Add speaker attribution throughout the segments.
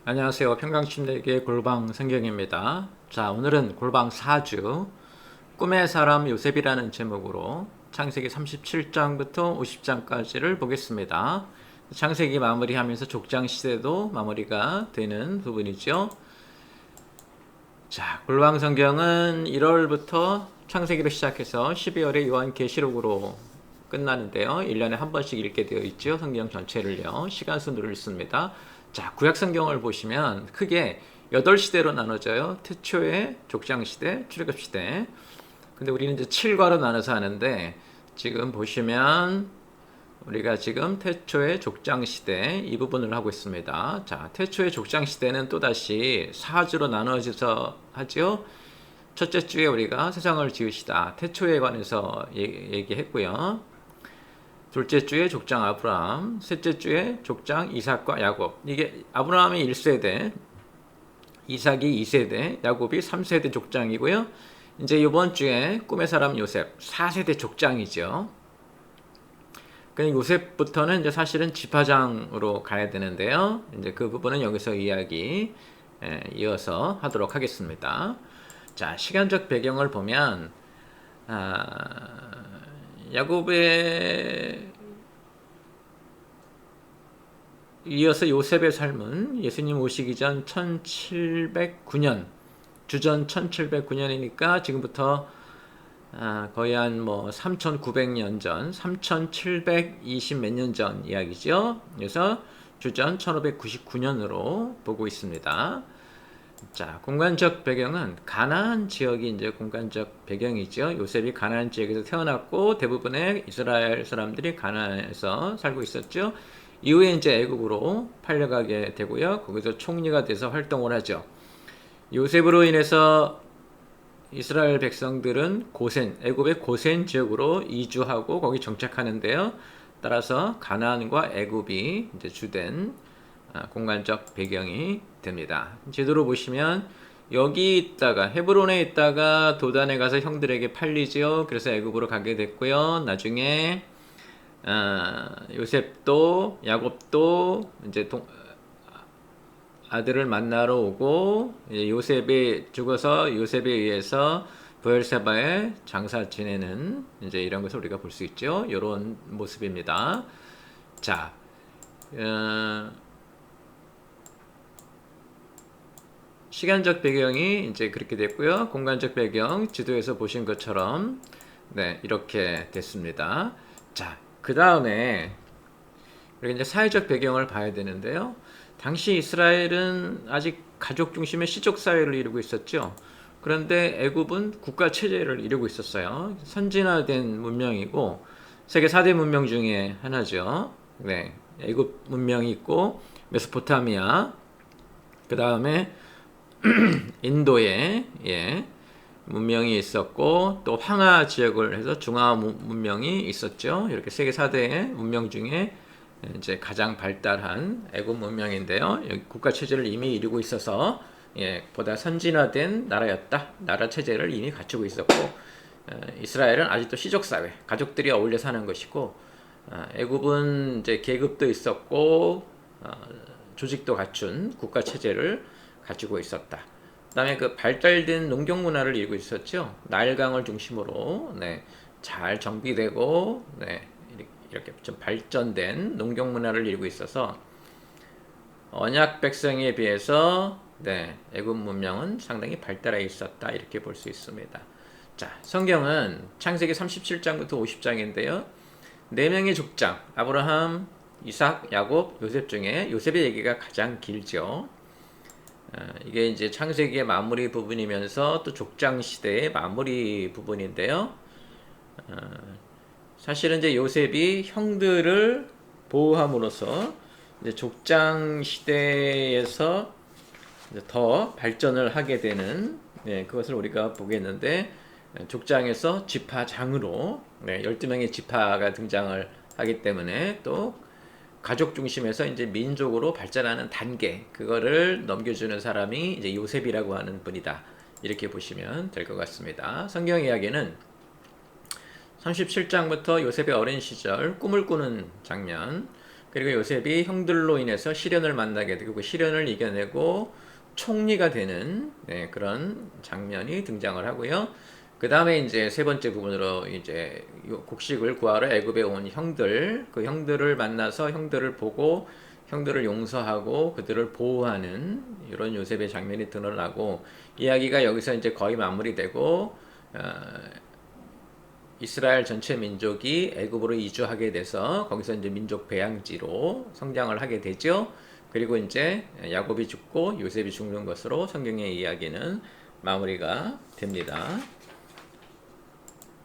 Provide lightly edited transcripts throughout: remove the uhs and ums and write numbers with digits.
Speaker 1: 안녕하세요. 평강침대기의 골방 성경입니다. 자, 오늘은 골방 4주 꿈의 사람 요셉이라는 제목으로 창세기 37장부터 50장까지를 보겠습니다. 창세기 마무리하면서 족장 시대도 마무리가 되는 부분이죠. 자, 골방 성경은 1월부터 창세기로 시작해서 12월에 요한계시록으로 끝나는데요. 1년에 한 번씩 읽게 되어 있죠. 성경 전체를요. 시간 순으로 읽습니다. 자, 구약 성경을 보시면 크게 8시대로 나눠져요. 태초의 족장시대, 출애굽시대. 근데 우리는 이제 7과로 나눠서 하는데 지금 보시면 우리가 지금 태초의 족장시대 이 부분을 하고 있습니다. 자, 태초의 족장시대는 또다시 4주로 나눠져서 하죠. 첫째 주에 우리가 세상을 지으시다. 태초에 관해서 얘기했고요. 둘째 주에 족장 아브라함, 셋째 주에 족장 이삭과 야곱. 이게 아브라함이 1세대, 이삭이 2세대, 야곱이 3세대 족장이고요. 이제 이번 주에 꿈의 사람 요셉 4세대 족장이죠. 그러니까 요셉부터는 이제 사실은 지파장으로 가야 되는데요. 이제 그 부분은 여기서 이야기 이어서 하도록 하겠습니다. 자, 시간적 배경을 보면 야곱의 이어서 요셉의 삶은 예수님 오시기 전 1709년, 주전 1709년이니까 지금부터 거의 한 뭐 3900년 전, 3720 몇 년 전 이야기죠. 그래서 주전 1599년으로 보고 있습니다. 자, 공간적 배경은 가나안 지역이 이제 공간적 배경이죠. 요셉이 가나안 지역에서 태어났고 대부분의 이스라엘 사람들이 가나안에서 살고 있었죠. 이후에 이제 애국으로 팔려가게 되고요. 거기서 총리가 돼서 활동을 하죠. 요셉으로 인해서 이스라엘 백성들은 고센, 애굽의 고센 지역으로 이주하고 거기 정착하는데요. 따라서 가나안과 애굽이 이제 주된 공간적 배경이 됩니다. 지도로 보시면 여기 있다가 헤브론에 있다가 도단에 가서 형들에게 팔리지요. 그래서 애굽으로 가게 됐고요. 나중에 요셉도 야곱도 이제 아들을 만나러 오고 요셉이 죽어서 요셉에 의해서 브엘세바에 장사 지내는 이제 이런 것을 우리가 볼 수 있죠. 이런 모습입니다. 자, 시간적 배경이 이제 그렇게 됐고요. 공간적 배경 지도에서 보신 것처럼 네, 이렇게 됐습니다. 자, 그 다음에 우리가 이제 사회적 배경을 봐야 되는데요. 당시 이스라엘은 아직 가족 중심의 시족 사회를 이루고 있었죠. 그런데 애굽은 국가 체제를 이루고 있었어요. 선진화된 문명이고 세계 4대 문명 중에 하나죠. 네, 애굽 문명이 있고 메소포타미아, 그 다음에 인도에 문명이 있었고 또 황하 지역을 해서 중화 문명이 있었죠. 이렇게 세계 4대 문명 중에 이제 가장 발달한 애굽 문명인데요. 국가 체제를 이미 이루고 있어서 보다 선진화된 나라였다. 나라 체제를 이미 갖추고 있었고 이스라엘은 아직도 시족 사회, 가족들이 어울려 사는 것이고 애굽은 이제 계급도 있었고 조직도 갖춘 국가 체제를 가지고 있었다. 그다음에 그 발달된 농경 문화를 이루고 있었죠. 나일강을 중심으로 잘 정비되고 이렇게 좀 발전된 농경 문화를 이루고 있어서 언약 백성에 비해서 애굽 문명은 상당히 발달해 있었다 이렇게 볼 수 있습니다. 자, 성경은 창세기 37장부터 50장인데요. 4명의 족장 아브라함, 이삭, 야곱, 요셉 중에 요셉의 얘기가 가장 길죠. 이게 이제 창세기의 마무리 부분이면서 또 족장 시대의 마무리 부분인데요. 사실은 이제 요셉이 형들을 보호함으로써 이제 족장 시대에서 이제 더 발전을 하게 되는 그것을 우리가 보겠는데 족장에서 지파장으로 12명의 지파가 등장을 하기 때문에 또 가족 중심에서 이제 민족으로 발전하는 단계 그거를 넘겨주는 사람이 이제 요셉이라고 하는 분이다 이렇게 보시면 될 것 같습니다. 성경 이야기는 37장부터 요셉의 어린 시절 꿈을 꾸는 장면, 그리고 요셉이 형들로 인해서 시련을 만나게 되고 그 시련을 이겨내고 총리가 되는 그런 장면이 등장을 하고요. 그 다음에 이제 세 번째 부분으로 이제 곡식을 구하러 애굽에 온 형들, 그 형들을 만나서 형들을 보고 형들을 용서하고 그들을 보호하는 이런 요셉의 장면이 드러나고 이야기가 여기서 이제 거의 마무리되고 이스라엘 전체 민족이 애굽으로 이주하게 돼서 거기서 이제 민족 배양지로 성장을 하게 되죠. 그리고 이제 야곱이 죽고 요셉이 죽는 것으로 성경의 이야기는 마무리가 됩니다.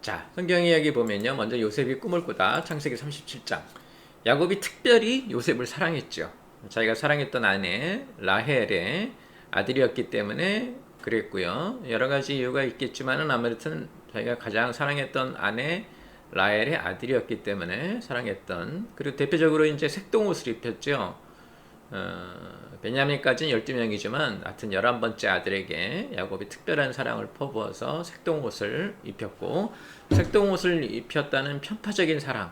Speaker 1: 자, 성경 이야기 보면요. 먼저 요셉이 꿈을 꾸다 창세기 37장. 야곱이 특별히 요셉을 사랑했죠. 자기가 사랑했던 아내 라헬의 아들이었기 때문에 그랬고요. 여러 가지 이유가 있겠지만은 아무튼 자기가 가장 사랑했던 아내 라헬의 아들이었기 때문에 사랑했던, 그리고 대표적으로 이제 색동옷을 입혔죠. 베냐민까지는 12명이지만 하여튼 11번째 아들에게 야곱이 특별한 사랑을 퍼부어서 색동옷을 입혔고, 색동옷을 입혔다는 편파적인 사랑,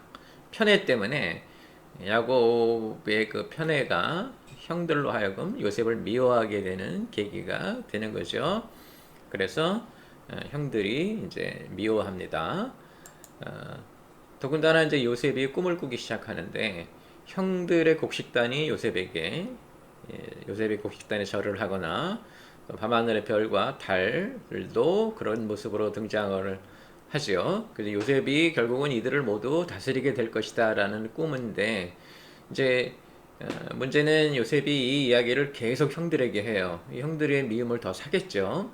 Speaker 1: 편애 때문에 야곱의 그 편애가 형들로 하여금 요셉을 미워하게 되는 계기가 되는 거죠. 그래서 형들이 이제 미워합니다. 더군다나 이제 요셉이 꿈을 꾸기 시작하는데 형들의 곡식단이 요셉의 곡식단에 절을 하거나 밤하늘의 별과 달들도 그런 모습으로 등장을 하죠. 그래서 요셉이 결국은 이들을 모두 다스리게 될 것이다라는 꿈인데 이제 문제는 요셉이 이 이야기를 계속 형들에게 해요. 이 형들의 미움을 더 사겠죠.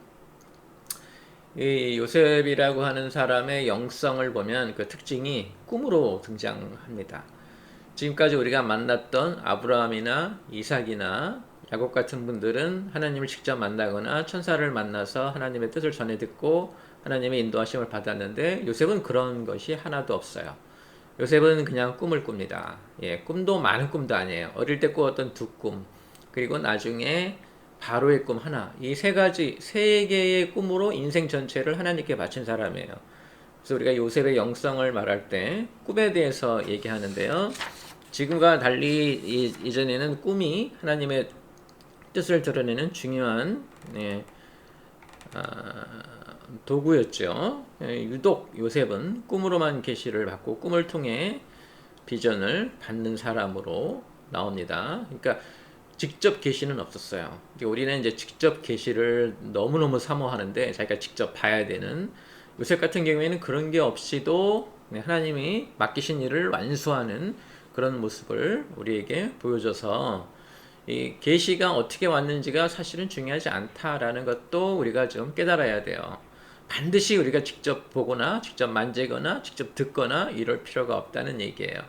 Speaker 1: 이 요셉이라고 하는 사람의 영성을 보면 그 특징이 꿈으로 등장합니다. 지금까지 우리가 만났던 아브라함이나 이삭이나 야곱 같은 분들은 하나님을 직접 만나거나 천사를 만나서 하나님의 뜻을 전해 듣고 하나님의 인도하심을 받았는데 요셉은 그런 것이 하나도 없어요. 요셉은 그냥 꿈을 꿉니다. 꿈도 많은 꿈도 아니에요. 어릴 때 꾸었던 두 꿈, 그리고 나중에 바로의 꿈 하나, 이 세 개의 꿈으로 인생 전체를 하나님께 바친 사람이에요. 그래서 우리가 요셉의 영성을 말할 때 꿈에 대해서 얘기하는데요. 지금과 달리 이전에는 꿈이 하나님의 뜻을 드러내는 중요한 도구였죠. 유독 요셉은 꿈으로만 계시를 받고 꿈을 통해 비전을 받는 사람으로 나옵니다. 그러니까 직접 계시는 없었어요. 우리는 이제 직접 계시를 너무너무 사모하는데 자기가 직접 봐야 되는, 요셉 같은 경우에는 그런 게 없이도 하나님이 맡기신 일을 완수하는 그런 모습을 우리에게 보여줘서 이 계시가 어떻게 왔는지가 사실은 중요하지 않다라는 것도 우리가 좀 깨달아야 돼요. 반드시 우리가 직접 보거나 직접 만지거나 직접 듣거나 이럴 필요가 없다는 얘기예요.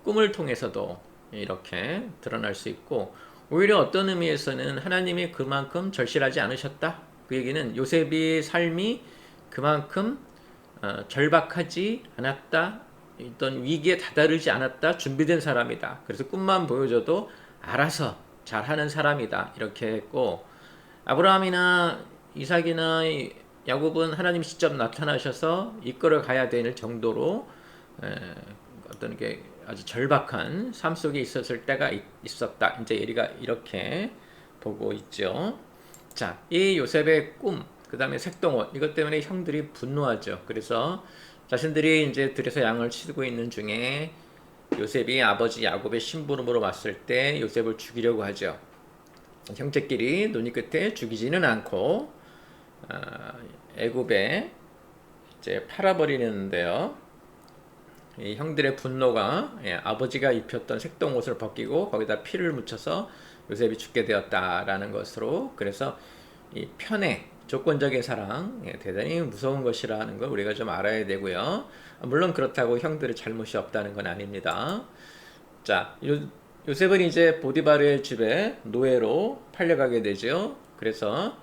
Speaker 1: 꿈을 통해서도 이렇게 드러날 수 있고, 오히려 어떤 의미에서는 하나님이 그만큼 절실하지 않으셨다. 그 얘기는 요셉의 삶이 그만큼 절박하지 않았다, 어떤 위기에 다다르지 않았다, 준비된 사람이다. 그래서 꿈만 보여줘도 알아서 잘하는 사람이다, 이렇게 했고, 아브라함이나 이삭이나 야곱은 하나님이 직접 나타나셔서 이끌어 가야 될 정도로 어떤 게 아주 절박한 삶 속에 있었을 때가 있었다. 이제 우리가 이렇게 보고 있죠. 자, 이 요셉의 꿈, 그 다음에 색동옷, 이것 때문에 형들이 분노하죠. 그래서 자신들이 이제 들에서 양을 치고 있는 중에 요셉이 아버지 야곱의 심부름으로 왔을 때 요셉을 죽이려고 하죠. 형제끼리 논의 끝에 죽이지는 않고 애굽에 이제 팔아버리는데요. 이 형들의 분노가 아버지가 입혔던 색동옷을 벗기고 거기다 피를 묻혀서 요셉이 죽게 되었다라는 것으로, 그래서 이 편애, 조건적인 사랑, 대단히 무서운 것이라는 걸 우리가 좀 알아야 되고요. 물론 그렇다고 형들의 잘못이 없다는 건 아닙니다. 자, 요셉은 이제 보디바르의 집에 노예로 팔려가게 되죠. 그래서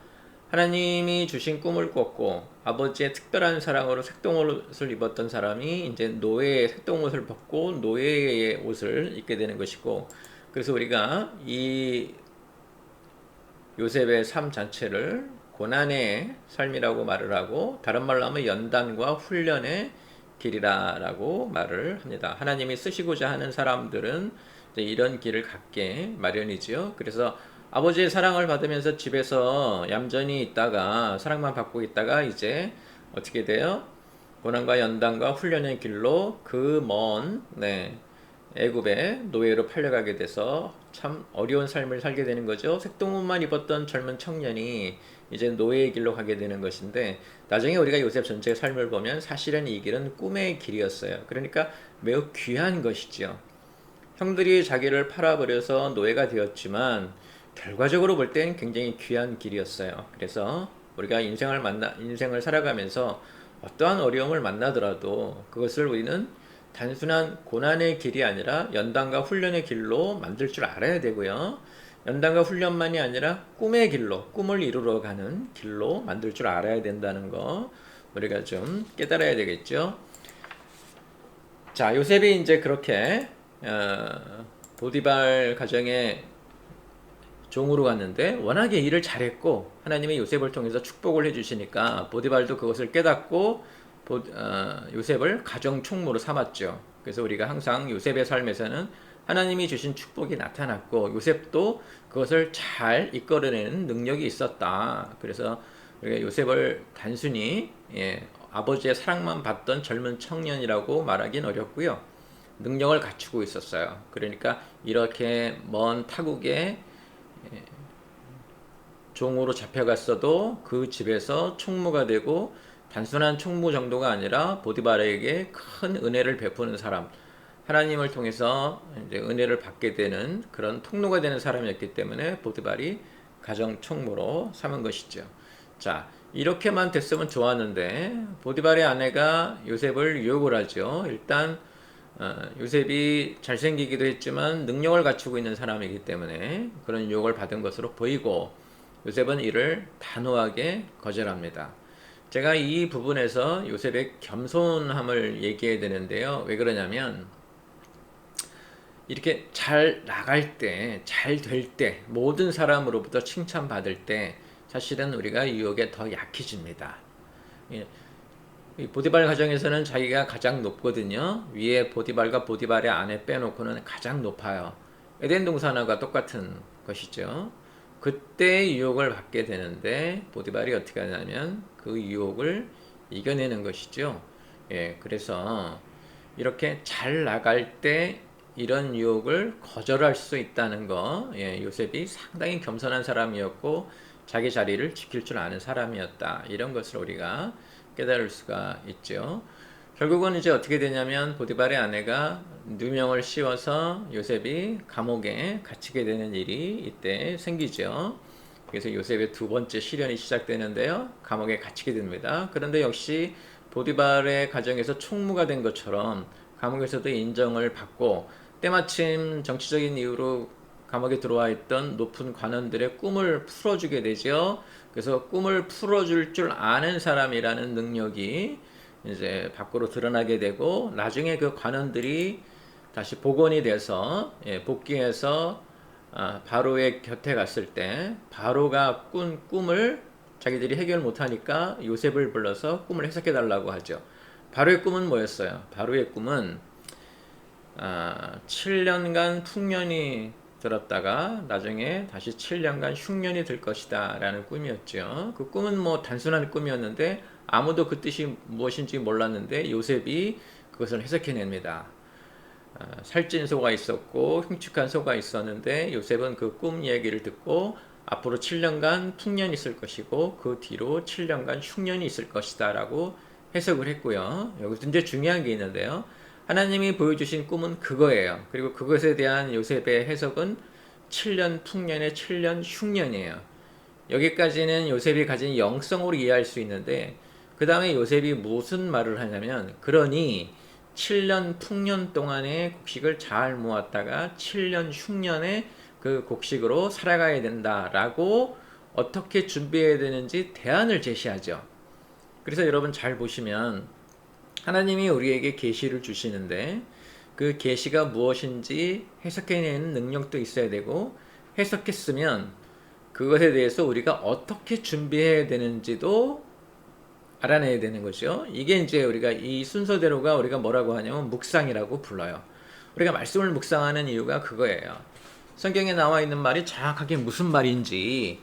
Speaker 1: 하나님이 주신 꿈을 꿨고 아버지의 특별한 사랑으로 색동옷을 입었던 사람이 이제 노예의 색동옷을 벗고 노예의 옷을 입게 되는 것이고, 그래서 우리가 이 요셉의 삶 자체를 고난의 삶이라고 말을 하고, 다른 말로 하면 연단과 훈련의 길이라고 말을 합니다. 하나님이 쓰시고자 하는 사람들은 이제 이런 길을 갖게 마련이지요. 그래서 아버지의 사랑을 받으면서 집에서 얌전히 있다가 사랑만 받고 있다가 이제 어떻게 돼요? 고난과 연단과 훈련의 길로 그 먼 애굽의 노예로 팔려가게 돼서 참 어려운 삶을 살게 되는 거죠. 색동옷만 입었던 젊은 청년이 이제 노예의 길로 가게 되는 것인데, 나중에 우리가 요셉 전체의 삶을 보면 사실은 이 길은 꿈의 길이었어요. 그러니까 매우 귀한 것이죠. 형들이 자기를 팔아버려서 노예가 되었지만 결과적으로 볼 땐 굉장히 귀한 길이었어요. 그래서 우리가 인생을 살아가면서 어떠한 어려움을 만나더라도 그것을 우리는 단순한 고난의 길이 아니라 연단과 훈련의 길로 만들 줄 알아야 되고요. 연단과 훈련만이 아니라 꿈의 길로, 꿈을 이루러 가는 길로 만들 줄 알아야 된다는 거 우리가 좀 깨달아야 되겠죠. 자, 요셉이 이제 그렇게 보디발 가정에 종으로 갔는데 워낙에 일을 잘했고 하나님이 요셉을 통해서 축복을 해주시니까 보디발도 그것을 깨닫고 요셉을 가정 총무로 삼았죠. 그래서 우리가 항상 요셉의 삶에서는 하나님이 주신 축복이 나타났고 요셉도 그것을 잘 이끌어내는 능력이 있었다. 그래서 우리가 요셉을 단순히 아버지의 사랑만 받던 젊은 청년이라고 말하기는 어렵고요. 능력을 갖추고 있었어요. 그러니까 이렇게 먼 타국에 종으로 잡혀갔어도 그 집에서 총무가 되고 단순한 총무 정도가 아니라 보디발에게 큰 은혜를 베푸는 사람, 하나님을 통해서 이제 은혜를 받게 되는 그런 통로가 되는 사람이었기 때문에 보디발이 가정 총무로 삼은 것이죠. 자, 이렇게만 됐으면 좋았는데 보디발의 아내가 요셉을 유혹을 하죠. 일단 요셉이 잘생기기도 했지만 능력을 갖추고 있는 사람이기 때문에 그런 유혹을 받은 것으로 보이고 요셉은 이를 단호하게 거절합니다. 제가 이 부분에서 요셉의 겸손함을 얘기해야 되는데요. 왜 그러냐면 이렇게 잘 나갈 때, 잘 될 때, 모든 사람으로부터 칭찬받을 때 사실은 우리가 유혹에 더 약해집니다. 이 보디발 가정에서는 자기가 가장 높거든요. 위에 보디발과 보디발의 아내 빼놓고는 가장 높아요. 에덴 동산과 똑같은 것이죠. 그때 유혹을 받게 되는데 보디발이 어떻게 하냐면 그 유혹을 이겨내는 것이죠. 그래서 이렇게 잘 나갈 때 이런 유혹을 거절할 수 있다는 거, 요셉이 상당히 겸손한 사람이었고 자기 자리를 지킬 줄 아는 사람이었다. 이런 것을 우리가 깨달을 수가 있죠. 결국은 이제 어떻게 되냐면 보디발의 아내가 누명을 씌워서 요셉이 감옥에 갇히게 되는 일이 이때 생기죠. 그래서 요셉의 두 번째 시련이 시작되는데요. 감옥에 갇히게 됩니다. 그런데 역시 보디발의 가정에서 총무가 된 것처럼 감옥에서도 인정을 받고 때마침 정치적인 이유로 감옥에 들어와 있던 높은 관원들의 꿈을 풀어주게 되죠. 그래서 꿈을 풀어줄 줄 아는 사람이라는 능력이 이제 밖으로 드러나게 되고 나중에 그 관원들이 다시 복원이 돼서 복귀해서 바로의 곁에 갔을 때 바로가 꾼 꿈을 자기들이 해결 못하니까 요셉을 불러서 꿈을 해석해 달라고 하죠. 바로의 꿈은 뭐였어요? 바로의 꿈은 7년간 풍년이 들었다가 나중에 다시 7년간 흉년이 들 것이다 라는 꿈이었죠. 그 꿈은 뭐 단순한 꿈이었는데 아무도 그 뜻이 무엇인지 몰랐는데 요셉이 그것을 해석해냅니다. 살찐 소가 있었고 흉측한 소가 있었는데 요셉은 그 꿈 얘기를 듣고 앞으로 7년간 풍년이 있을 것이고 그 뒤로 7년간 흉년이 있을 것이다 라고 해석을 했고요. 여기서 이제 중요한 게 있는데요. 하나님이 보여주신 꿈은 그거예요. 그리고 그것에 대한 요셉의 해석은 7년 풍년의 7년 흉년이에요. 여기까지는 요셉이 가진 영성으로 이해할 수 있는데 그 다음에 요셉이 무슨 말을 하냐면 그러니 7년 풍년 동안의 곡식을 잘 모았다가 7년 흉년에 그 곡식으로 살아가야 된다라고 어떻게 준비해야 되는지 대안을 제시하죠. 그래서 여러분 잘 보시면 하나님이 우리에게 계시를 주시는데 그 계시가 무엇인지 해석해내는 능력도 있어야 되고 해석했으면 그것에 대해서 우리가 어떻게 준비해야 되는지도 알아내야 되는 거죠. 이게 이제 우리가 이 순서대로가 우리가 뭐라고 하냐면 묵상이라고 불러요. 우리가 말씀을 묵상하는 이유가 그거예요. 성경에 나와 있는 말이 정확하게 무슨 말인지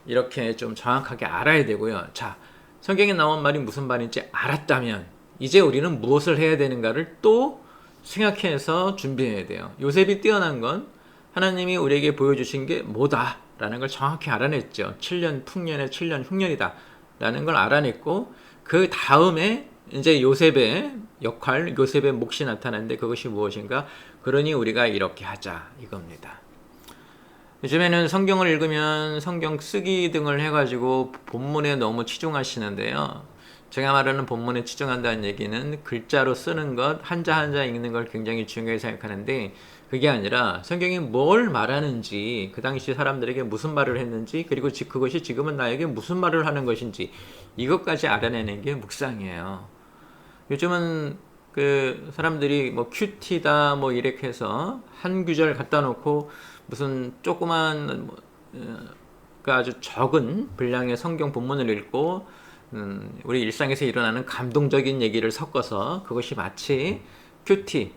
Speaker 1: 이렇게 좀 정확하게 알아야 되고요. 자, 성경에 나온 말이 무슨 말인지 알았다면 이제 우리는 무엇을 해야 되는가를 또 생각해서 준비해야 돼요. 요셉이 뛰어난 건 하나님이 우리에게 보여주신 게 뭐다라는 걸 정확히 알아냈죠. 7년 풍년에 7년 흉년이다 라는 걸 알아냈고, 그 다음에 이제 요셉의 역할, 요셉의 몫이 나타나는데 그것이 무엇인가? 그러니 우리가 이렇게 하자 이겁니다. 요즘에는 성경을 읽으면 성경 쓰기 등을 해가지고 본문에 너무 치중하시는데요. 제가 말하는 본문에 치중한다는 얘기는 글자로 쓰는 것, 한자 한자 읽는 걸 굉장히 중요하게 생각하는데, 그게 아니라 성경이 뭘 말하는지, 그 당시 사람들에게 무슨 말을 했는지, 그리고 그것이 지금은 나에게 무슨 말을 하는 것인지, 이것까지 알아내는 게 묵상이에요. 요즘은 그 사람들이 뭐 큐티다 뭐 이렇게 해서 한 구절 갖다 놓고 무슨 조그만 그 아주 적은 분량의 성경 본문을 읽고 우리 일상에서 일어나는 감동적인 얘기를 섞어서 그것이 마치 큐티,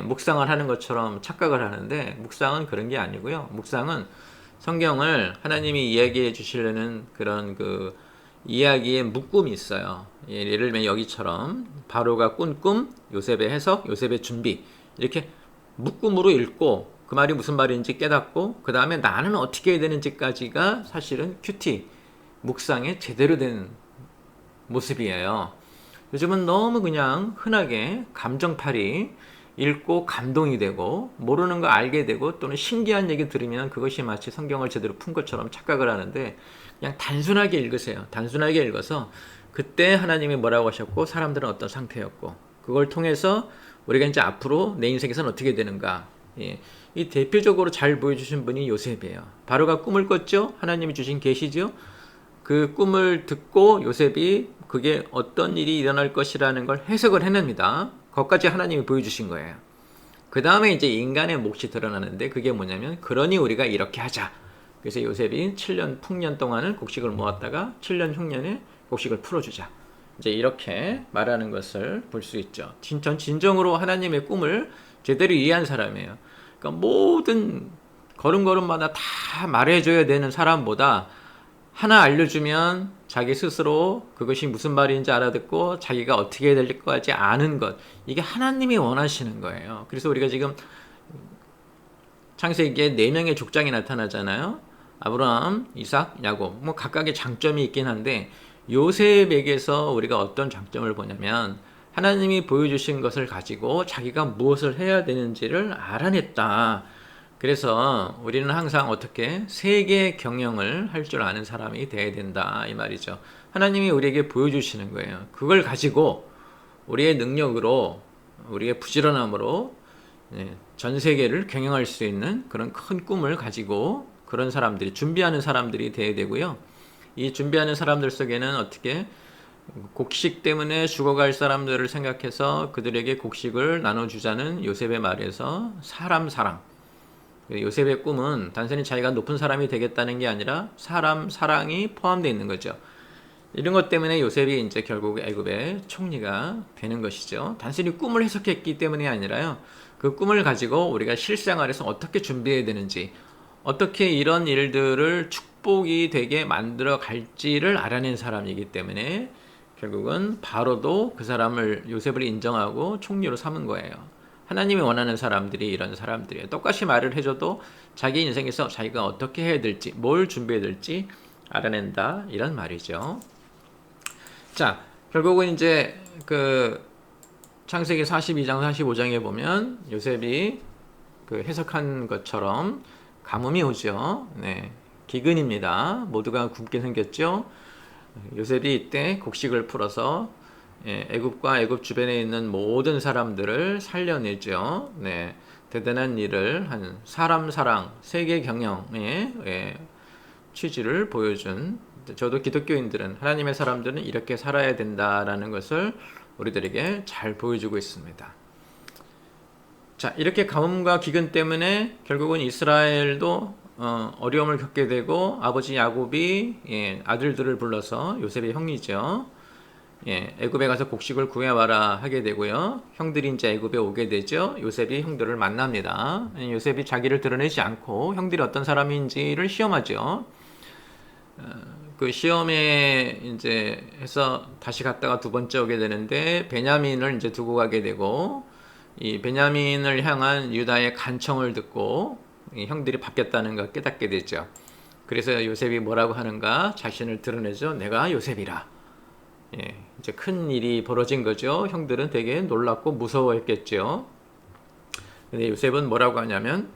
Speaker 1: 묵상을 하는 것처럼 착각을 하는데, 묵상은 그런 게 아니고요. 묵상은 성경을 하나님이 이야기해 주시려는 그런 그 이야기의 묶음이 있어요. 예를 들면 여기처럼 바로가 꾼 꿈, 요셉의 해석, 요셉의 준비, 이렇게 묶음으로 읽고 그 말이 무슨 말인지 깨닫고 그 다음에 나는 어떻게 해야 되는지까지가 사실은 큐티, 묵상의 제대로 된 모습이에요. 요즘은 너무 그냥 흔하게 감정팔이 읽고 감동이 되고 모르는 거 알게 되고 또는 신기한 얘기 들으면 그것이 마치 성경을 제대로 푼 것처럼 착각을 하는데, 그냥 단순하게 읽으세요. 단순하게 읽어서 그때 하나님이 뭐라고 하셨고 사람들은 어떤 상태였고 그걸 통해서 우리가 이제 앞으로 내 인생에서는 어떻게 되는가, 이 대표적으로 잘 보여주신 분이 요셉이에요. 바로가 꿈을 꿨죠. 하나님이 주신 계시죠. 그 꿈을 듣고 요셉이 그게 어떤 일이 일어날 것이라는 걸 해석을 해냅니다. 그것까지 하나님이 보여주신 거예요. 그 다음에 이제 인간의 몫이 드러나는데, 그게 뭐냐면 그러니 우리가 이렇게 하자. 그래서 요셉이 7년 풍년 동안은 곡식을 모았다가 7년 흉년에 곡식을 풀어주자. 이제 이렇게 말하는 것을 볼 수 있죠. 전 진정으로 하나님의 꿈을 제대로 이해한 사람이에요. 그러니까 모든 걸음걸음마다 다 말해줘야 되는 사람보다 하나 알려주면 자기 스스로 그것이 무슨 말인지 알아듣고 자기가 어떻게 해야 될 것까지 아는 것, 이게 하나님이 원하시는 거예요. 그래서 우리가 지금 창세기에 4명의 족장이 나타나잖아요. 아브라함, 이삭, 야곱, 뭐 각각의 장점이 있긴 한데 요셉에게서 우리가 어떤 장점을 보냐면 하나님이 보여주신 것을 가지고 자기가 무엇을 해야 되는지를 알아냈다. 그래서 우리는 항상 어떻게 세계 경영을 할 줄 아는 사람이 돼야 된다 이 말이죠. 하나님이 우리에게 보여주시는 거예요. 그걸 가지고 우리의 능력으로, 우리의 부지런함으로 전 세계를 경영할 수 있는 그런 큰 꿈을 가지고 그런 사람들이, 준비하는 사람들이 돼야 되고요. 이 준비하는 사람들 속에는 어떻게 곡식 때문에 죽어갈 사람들을 생각해서 그들에게 곡식을 나눠주자는 요셉의 말에서 사람 사랑, 요셉의 꿈은 단순히 자기가 높은 사람이 되겠다는 게 아니라 사람 사랑이 포함되어 있는 거죠. 이런 것 때문에 요셉이 이제 결국 애굽의 총리가 되는 것이죠. 단순히 꿈을 해석했기 때문이 아니라요. 그 꿈을 가지고 우리가 실생활에서 어떻게 준비해야 되는지, 어떻게 이런 일들을 축복이 되게 만들어 갈지를 알아낸 사람이기 때문에 결국은 바로도 그 사람을, 요셉을 인정하고 총리로 삼은 거예요. 하나님이 원하는 사람들이 이런 사람들이에요. 똑같이 말을 해줘도 자기 인생에서 자기가 어떻게 해야 될지, 뭘 준비해야 될지 알아낸다, 이런 말이죠. 자, 결국은 이제 그 창세기 42장 45장에 보면 요셉이 그 해석한 것처럼 가뭄이 오죠. 네, 기근입니다. 모두가 굶게 생겼죠. 요셉이 이때 곡식을 풀어서 애굽과 애굽 주변에 있는 모든 사람들을 살려내죠. 네, 대단한 일을 한 사람 사랑, 세계 경영의 취지를 보여준, 저도 기독교인들은, 하나님의 사람들은 이렇게 살아야 된다라는 것을 우리들에게 잘 보여주고 있습니다. 자, 이렇게 가뭄과 기근 때문에 결국은 이스라엘도 어려움을 겪게 되고, 아버지 야곱이 아들들을 불러서, 요셉의 형이죠, 애굽에 가서 곡식을 구해와라 하게 되고요. 형들이 이제 애굽에 오게 되죠. 요셉이 형들을 만납니다. 요셉이 자기를 드러내지 않고 형들이 어떤 사람인지를 시험하죠. 그 시험에 이제 해서 다시 갔다가 두 번째 오게 되는데 베냐민을 이제 두고 가게 되고 이 베냐민을 향한 유다의 간청을 듣고 이 형들이 바뀌었다는 걸 깨닫게 되죠. 그래서 요셉이 뭐라고 하는가? 자신을 드러내죠. 내가 요셉이라. 이제 큰 일이 벌어진 거죠. 형들은 되게 놀랍고 무서워했겠죠. 근데 요셉은 뭐라고 하냐면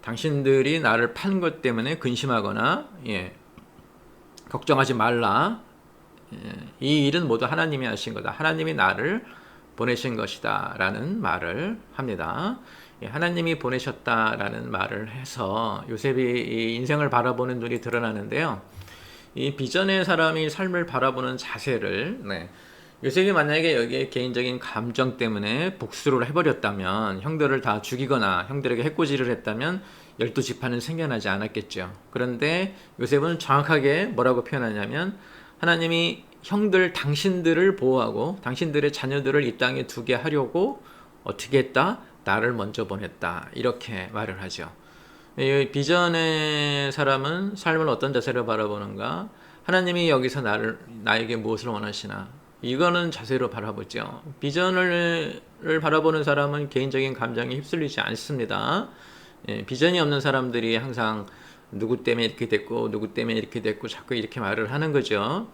Speaker 1: 당신들이 나를 판 것 때문에 근심하거나 걱정하지 말라. 이 일은 모두 하나님이 하신 거다. 하나님이 나를 보내신 것이다 라는 말을 합니다. 하나님이 보내셨다라는 말을 해서 요셉이 이 인생을 바라보는 눈이 드러나는데요. 이 비전의 사람이 삶을 바라보는 자세를 요셉이 만약에 여기에 개인적인 감정 때문에 복수를 해버렸다면 형들을 다 죽이거나 형들에게 해코지를 했다면 12지파는 생겨나지 않았겠죠. 그런데 요셉은 정확하게 뭐라고 표현하냐면 하나님이 형들 당신들을 보호하고 당신들의 자녀들을 이 땅에 두게 하려고 어떻게 했다? 나를 먼저 보냈다. 이렇게 말을 하죠. 이 비전의 사람은 삶을 어떤 자세로 바라보는가? 하나님이 여기서 나에게 무엇을 원하시나? 이거는 자세로 바라보죠. 비전을 바라보는 사람은 개인적인 감정에 휩쓸리지 않습니다. 비전이 없는 사람들이 항상 누구 때문에 이렇게 됐고 누구 때문에 이렇게 됐고 자꾸 이렇게 말을 하는 거죠.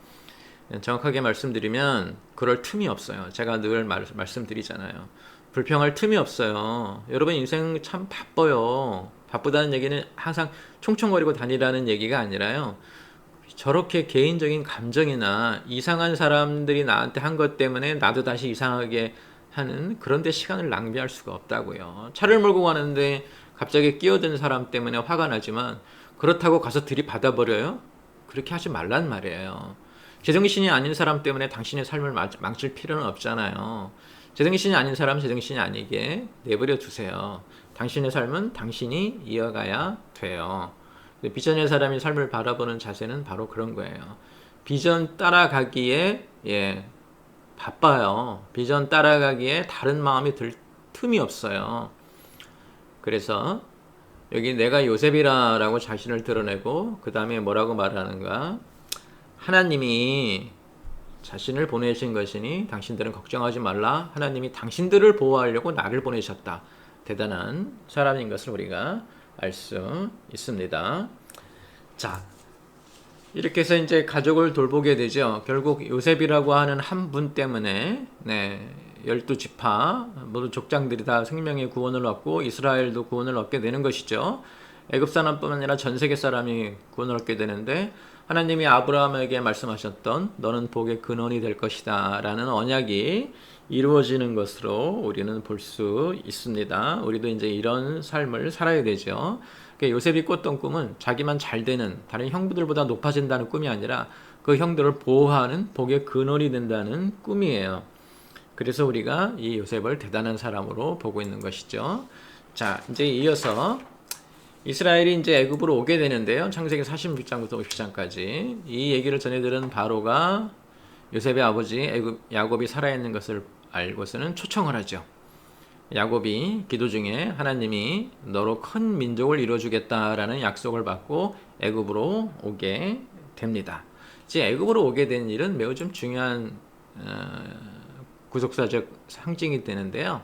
Speaker 1: 정확하게 말씀드리면 그럴 틈이 없어요. 제가 늘 말씀드리잖아요. 불평할 틈이 없어요. 여러분 인생 참 바빠요. 바쁘다는 얘기는 항상 총총거리고 다니라는 얘기가 아니라요. 저렇게 개인적인 감정이나 이상한 사람들이 나한테 한 것 때문에 나도 다시 이상하게 하는 그런 데 시간을 낭비할 수가 없다고요. 차를 몰고 가는데 갑자기 끼어든 사람 때문에 화가 나지만 그렇다고 가서 들이받아버려요? 그렇게 하지 말란 말이에요. 제정신이 아닌 사람 때문에 당신의 삶을 망칠 필요는 없잖아요. 제정신이 아닌 사람 제정신이 아니게 내버려 두세요. 당신의 삶은 당신이 이어가야 돼요. 비전의 사람이 삶을 바라보는 자세는 바로 그런 거예요. 비전 따라가기에 바빠요. 비전 따라가기에 다른 마음이 들 틈이 없어요. 그래서 여기 내가 요셉이라고 자신을 드러내고 그 다음에 뭐라고 말하는가? 하나님이 자신을 보내신 것이니 당신들은 걱정하지 말라. 하나님이 당신들을 보호하려고 나를 보내셨다. 대단한 사람인 것을 우리가 알 수 있습니다. 자, 이렇게 해서 이제 가족을 돌보게 되죠. 결국 요셉이라고 하는 한 분 때문에 12지파 모두 족장들이 다 생명의 구원을 얻고 이스라엘도 구원을 얻게 되는 것이죠. 애굽 사람뿐만 아니라 전 세계 사람이 구원을 얻게 되는데 하나님이 아브라함에게 말씀하셨던 너는 복의 근원이 될 것이다 라는 언약이 이루어지는 것으로 우리는 볼 수 있습니다. 우리도 이제 이런 삶을 살아야 되죠. 요셉이 꿨던 꿈은 자기만 잘 되는 다른 형들보다 높아진다는 꿈이 아니라 그 형들을 보호하는 복의 근원이 된다는 꿈이에요. 그래서 우리가 이 요셉을 대단한 사람으로 보고 있는 것이죠. 자, 이제 이어서 이스라엘이 이제 애굽으로 오게 되는데요. 창세기 46장부터 50장까지 이 얘기를 전해들은 바로가 요셉의 아버지 야곱이 살아있는 것을 알고서는 초청을 하죠. 야곱이 기도 중에 하나님이 너로 큰 민족을 이루어주겠다라는 약속을 받고 애굽으로 오게 됩니다. 이제 애굽으로 오게 된 일은 매우 좀 중요한 구속사적 상징이 되는데요.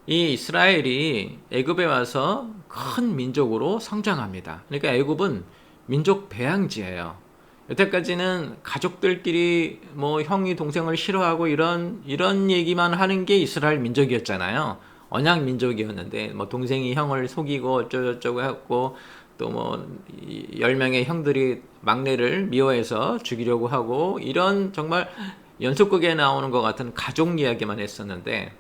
Speaker 1: 이 이스라엘이 애굽에 와서 큰 민족으로 성장합니다. 그러니까 애굽은 민족 배양지예요. 여태까지는 가족들끼리 뭐 형이 동생을 싫어하고 이런 얘기만 하는 게 이스라엘 민족이었잖아요. 언약 민족이었는데 뭐 동생이 형을 속이고 어쩌고저쩌고 했고 또 뭐 10명의 형들이 막내를 미워해서 죽이려고 하고 이런 정말 연속극에 나오는 것 같은 가족 이야기만 했었는데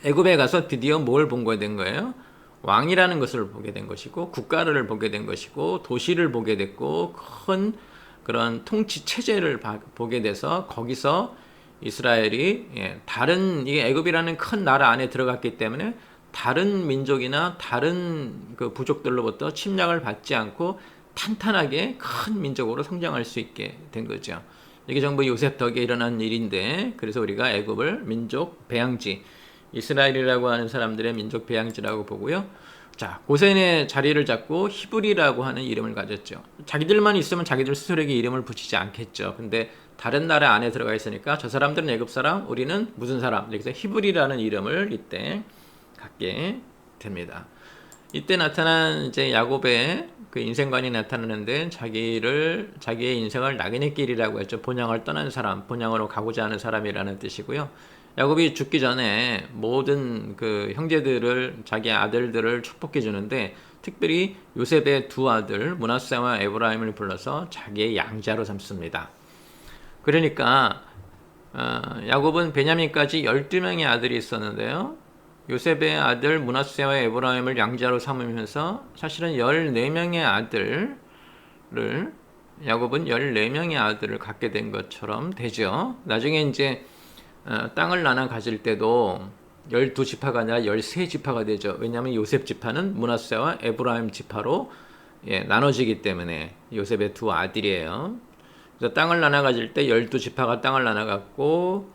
Speaker 1: 애굽에 가서 드디어 뭘 보게 된 거예요? 왕이라는 것을 보게 된 것이고 국가를 보게 된 것이고 도시를 보게 됐고 큰 그런 통치 체제를 보게 돼서 거기서 이스라엘이 다른 이게 애굽이라는 큰 나라 안에 들어갔기 때문에 다른 민족이나 다른 그 부족들로부터 침략을 받지 않고 탄탄하게 큰 민족으로 성장할 수 있게 된 거죠. 이게 전부 요셉 덕에 일어난 일인데, 그래서 우리가 애굽을 민족 배양지, 이스라엘이라고 하는 사람들의 민족 배양지라고 보고요. 자, 고센의 자리를 잡고 히브리라고 하는 이름을 가졌죠. 자기들만 있으면 자기들 스스로에게 이름을 붙이지 않겠죠. 근데 다른 나라 안에 들어가 있으니까 저 사람들은 애굽 사람, 우리는 무슨 사람, 그래서 히브리라는 이름을 이때 갖게 됩니다. 이때 나타난 이제 야곱의 그 인생관이 나타나는데, 자기의 인생을 낙인의 길이라고 했죠. 본향을 떠난 사람, 본향으로 가고자 하는 사람이라는 뜻이고요. 야곱이 죽기 전에 모든 그 형제들을, 자기 아들들을 축복해 주는데, 특별히 요셉의 두 아들 므낫세와 에브라임을 불러서 자기의 양자로 삼습니다. 그러니까 야곱은 베냐민까지 12명의 아들이 있었는데요. 요셉의 아들 므낫세와 에브라임을 양자로 삼으면서 사실은 14명의 아들을, 야곱은 14명의 아들을 갖게 된 것처럼 되죠. 나중에 이제 땅을 나눠 가질 때도 12지파가 아니라 13지파가 되죠. 왜냐하면 요셉 지파는 므낫세와 에브라임 지파로 나눠지기 때문에. 요셉의 두 아들이에요. 그래서 땅을 나눠 가질 때 12지파가 땅을 나눠 갖고,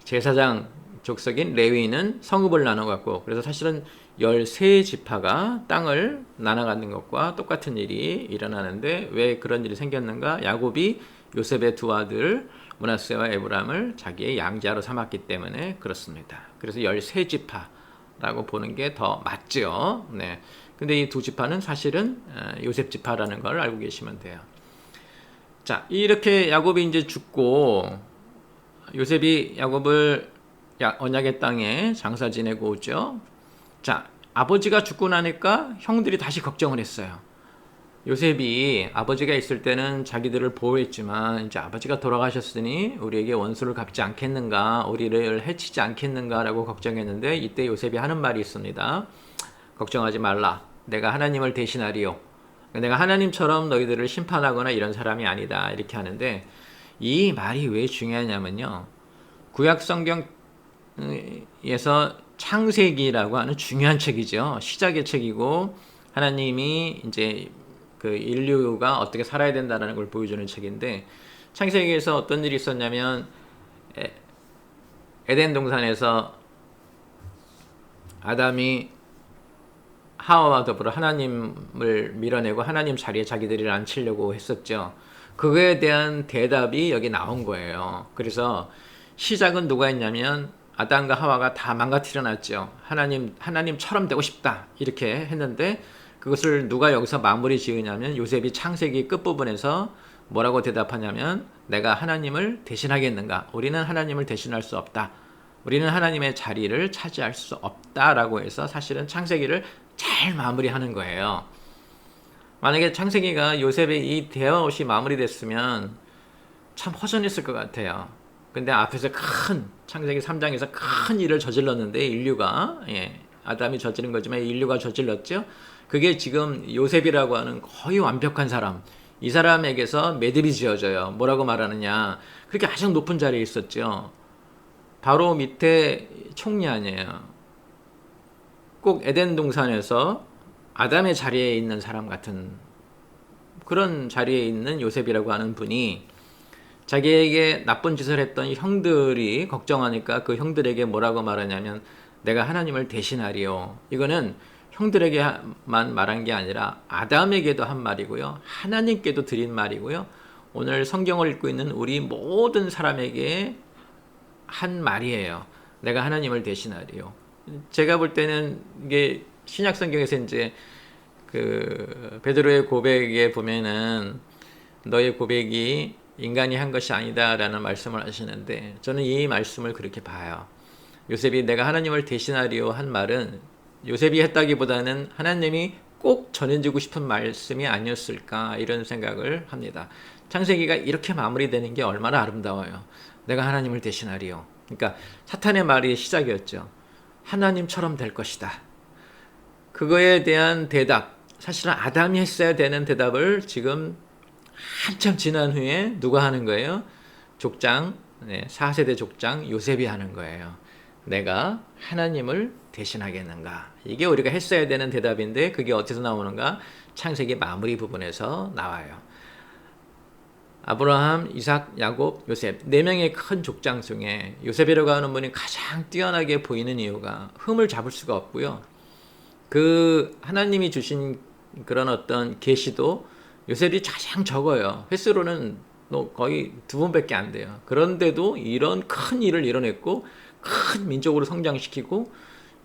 Speaker 1: 제사장 족속인 레위는 성읍을 나눠 갖고, 그래서 사실은 13지파가 땅을 나눠 갖는 것과 똑같은 일이 일어나는데, 왜 그런 일이 생겼는가? 야곱이 요셉의 두 아들 므낫세와 에브라임을 자기의 양자로 삼았기 때문에 그렇습니다. 그래서 13지파라고 보는 게 더 맞죠. 네. 근데 이 두 지파는 사실은 요셉 지파라는 걸 알고 계시면 돼요. 자, 이렇게 야곱이 이제 죽고, 요셉이 야곱을 언약의 땅에 장사 지내고 오죠. 자, 아버지가 죽고 나니까 형들이 다시 걱정을 했어요. 요셉이 아버지가 있을 때는 자기들을 보호했지만, 이제 아버지가 돌아가셨으니 우리에게 원수를 갚지 않겠는가, 우리를 해치지 않겠는가라고 걱정했는데, 이때 요셉이 하는 말이 있습니다. 걱정하지 말라. 내가 하나님을 대신하리요. 내가 하나님처럼 너희들을 심판하거나 이런 사람이 아니다. 이렇게 하는데, 이 말이 왜 중요하냐면요. 구약 성경에서 창세기라고 하는 중요한 책이죠. 시작의 책이고, 하나님이 이제 그 인류가 어떻게 살아야 된다는 걸 보여주는 책인데, 창세기에서 어떤 일이 있었냐면, 에덴 동산에서 아담이 하와와 더불어 하나님을 밀어내고 하나님 자리에 자기들을 앉히려고 했었죠. 그거에 대한 대답이 여기 나온 거예요. 그래서 시작은 누가 했냐면 아담과 하와가 다 망가뜨려 놨죠. 하나님처럼 되고 싶다 이렇게 했는데, 그것을 누가 여기서 마무리 지으냐면 요셉이 창세기 끝부분에서 뭐라고 대답하냐면, 내가 하나님을 대신하겠는가? 우리는 하나님을 대신할 수 없다. 우리는 하나님의 자리를 차지할 수 없다라고 해서 사실은 창세기를 잘 마무리하는 거예요. 만약에 창세기가 요셉의 이 대화 없이 마무리됐으면 참 허전했을 것 같아요. 근데 앞에서 창세기 3장에서 큰 일을 저질렀는데, 인류가, 아담이 저지른 거지만 인류가 저질렀죠. 그게 지금 요셉이라고 하는 거의 완벽한 사람, 이 사람에게서 매듭이 지어져요. 뭐라고 말하느냐, 그렇게 아주 높은 자리에 있었죠. 바로 밑에 총리 아니에요. 꼭 에덴 동산에서 아담의 자리에 있는 사람 같은 그런 자리에 있는 요셉이라고 하는 분이, 자기에게 나쁜 짓을 했던 형들이 걱정하니까 그 형들에게 뭐라고 말하냐면, 내가 하나님을 대신하리요. 이거는 형들에게만 말한 게 아니라 아담에게도 한 말이고요, 하나님께도 드린 말이고요, 오늘 성경을 읽고 있는 우리 모든 사람에게 한 말이에요. 내가 하나님을 대신하리요. 제가 볼 때는 이게 신약 성경에서 이제 그 베드로의 고백에 보면은 너의 고백이 인간이 한 것이 아니다라는 말씀을 하시는데, 저는 이 말씀을 그렇게 봐요. 요셉이 내가 하나님을 대신하리요 한 말은 요셉이 했다기보다는 하나님이 꼭 전해주고 싶은 말씀이 아니었을까, 이런 생각을 합니다. 창세기가 이렇게 마무리되는 게 얼마나 아름다워요. 내가 하나님을 대신하리요. 그러니까 사탄의 말이 시작이었죠. 하나님처럼 될 것이다. 그거에 대한 대답, 사실은 아담이 했어야 되는 대답을 지금 한참 지난 후에 누가 하는 거예요? 족장, 4세대 족장 요셉이 하는 거예요. 내가 하나님을 대신하겠는가? 이게 우리가 했어야 되는 대답인데, 그게 어디서 나오는가? 창세기 마무리 부분에서 나와요. 아브라함, 이삭, 야곱, 요셉 네 명의 큰 족장 중에 요셉이라고 하는 분이 가장 뛰어나게 보이는 이유가 흠을 잡을 수가 없고요. 그 하나님이 주신 그런 어떤 계시도 요셉이 가장 적어요. 횟수로는 거의 2번밖에 안 돼요. 그런데도 이런 큰 일을 이뤄냈고 큰 민족으로 성장시키고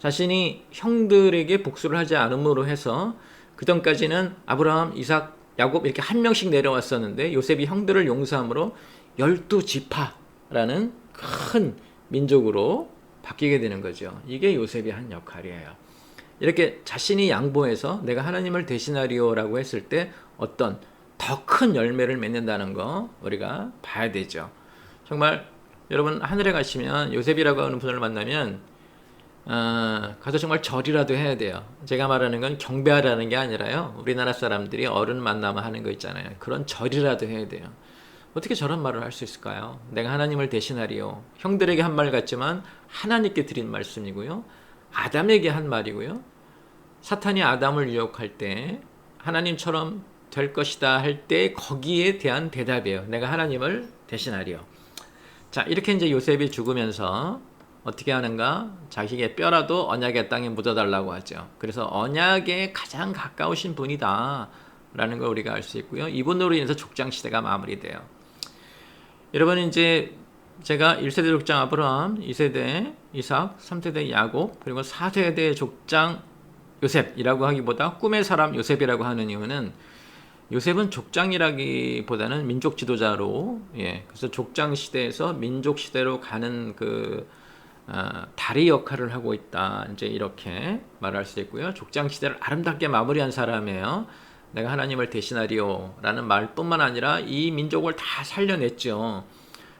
Speaker 1: 자신이 형들에게 복수를 하지 않음으로 해서 그전까지는 아브라함, 이삭, 야곱 이렇게 한 명씩 내려왔었는데 요셉이 형들을 용서함으로 12지파라는 큰 민족으로 바뀌게 되는 거죠. 이게 요셉이 한 역할이에요. 이렇게 자신이 양보해서 내가 하나님을 대신하리오라고 했을 때 어떤 더 큰 열매를 맺는다는 거 우리가 봐야 되죠. 정말 여러분 하늘에 가시면 요셉이라고 하는 분을 만나면 가서 정말 절이라도 해야 돼요. 제가 말하는 건 경배하라는 게 아니라요. 우리나라 사람들이 어른 만나면 하는 거 있잖아요. 그런 절이라도 해야 돼요. 어떻게 저런 말을 할 수 있을까요? 내가 하나님을 대신하리요. 형들에게 한 말 같지만 하나님께 드린 말씀이고요. 아담에게 한 말이고요. 사탄이 아담을 유혹할 때 하나님처럼 될 것이다 할 때 거기에 대한 대답이에요. 내가 하나님을 대신하리요. 자, 이렇게 이제 요셉이 죽으면서 어떻게 하는가? 자식의 뼈라도 언약의 땅에 묻어달라고 하죠. 그래서 언약에 가장 가까우신 분이다 라는 걸 우리가 알 수 있고요. 이분으로 인해서 족장 시대가 마무리돼요. 여러분 이제 제가 1세대 족장 아브라함, 2세대 이삭, 3세대 야곱, 그리고 4세대 족장 요셉이라고 하기보다 꿈의 사람 요셉이라고 하는 이유는 요셉은 족장이라기보다는 민족 지도자로, 그래서 족장 시대에서 민족 시대로 가는 다리 역할을 하고 있다. 이제 이렇게 말할 수 있고요. 족장 시대를 아름답게 마무리한 사람이에요. 내가 하나님을 대신하리오라는 말뿐만 아니라 이 민족을 다 살려냈죠.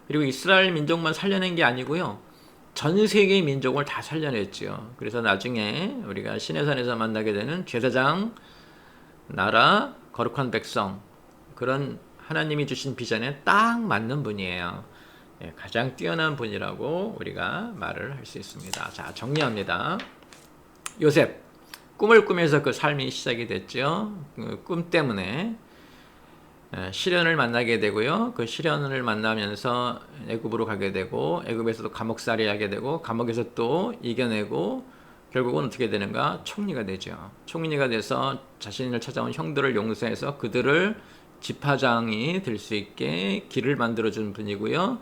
Speaker 1: 그리고 이스라엘 민족만 살려낸 게 아니고요. 전 세계의 민족을 다 살려냈죠. 그래서 나중에 우리가 시내산에서 만나게 되는 제사장, 나라, 거룩한 백성, 그런 하나님이 주신 비전에 딱 맞는 분이에요. 가장 뛰어난 분이라고 우리가 말을 할 수 있습니다. 자, 정리합니다. 요셉, 꿈을 꾸면서 그 삶이 시작이 됐죠. 그 꿈 때문에 시련을 만나게 되고요. 그 시련을 만나면서 애굽으로 가게 되고 애굽에서도 감옥살이 하게 되고 감옥에서 또 이겨내고 결국은 어떻게 되는가? 총리가 되죠. 총리가 돼서 자신을 찾아온 형들을 용서해서 그들을 지파장이 될 수 있게 길을 만들어준 분이고요.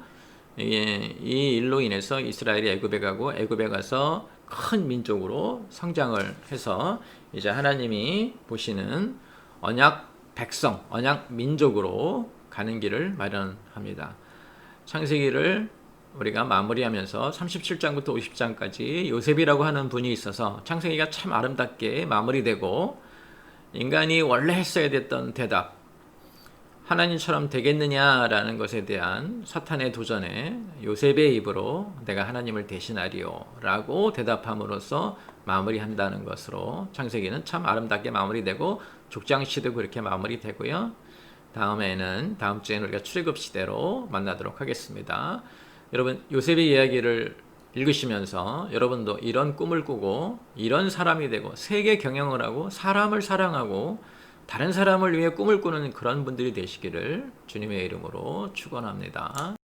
Speaker 1: 이 일로 인해서 이스라엘이 애굽에 가고 애굽에 가서 큰 민족으로 성장을 해서 이제 하나님이 보시는 언약 백성, 언약 민족으로 가는 길을 마련합니다. 창세기를 우리가 마무리하면서 37장부터 50장까지 요셉이라고 하는 분이 있어서 창세기가 참 아름답게 마무리되고 인간이 원래 했어야 됐던 대답, 하나님처럼 되겠느냐라는 것에 대한 사탄의 도전에 요셉의 입으로 내가 하나님을 대신하리요 라고 대답함으로써 마무리한다는 것으로 창세기는 참 아름답게 마무리되고 족장시도 그렇게 마무리되고요. 다음 주에는 우리가 출애굽 시대로 만나도록 하겠습니다. 여러분 요셉의 이야기를 읽으시면서 여러분도 이런 꿈을 꾸고 이런 사람이 되고 세계 경영을 하고 사람을 사랑하고 다른 사람을 위해 꿈을 꾸는 그런 분들이 되시기를 주님의 이름으로 축원합니다.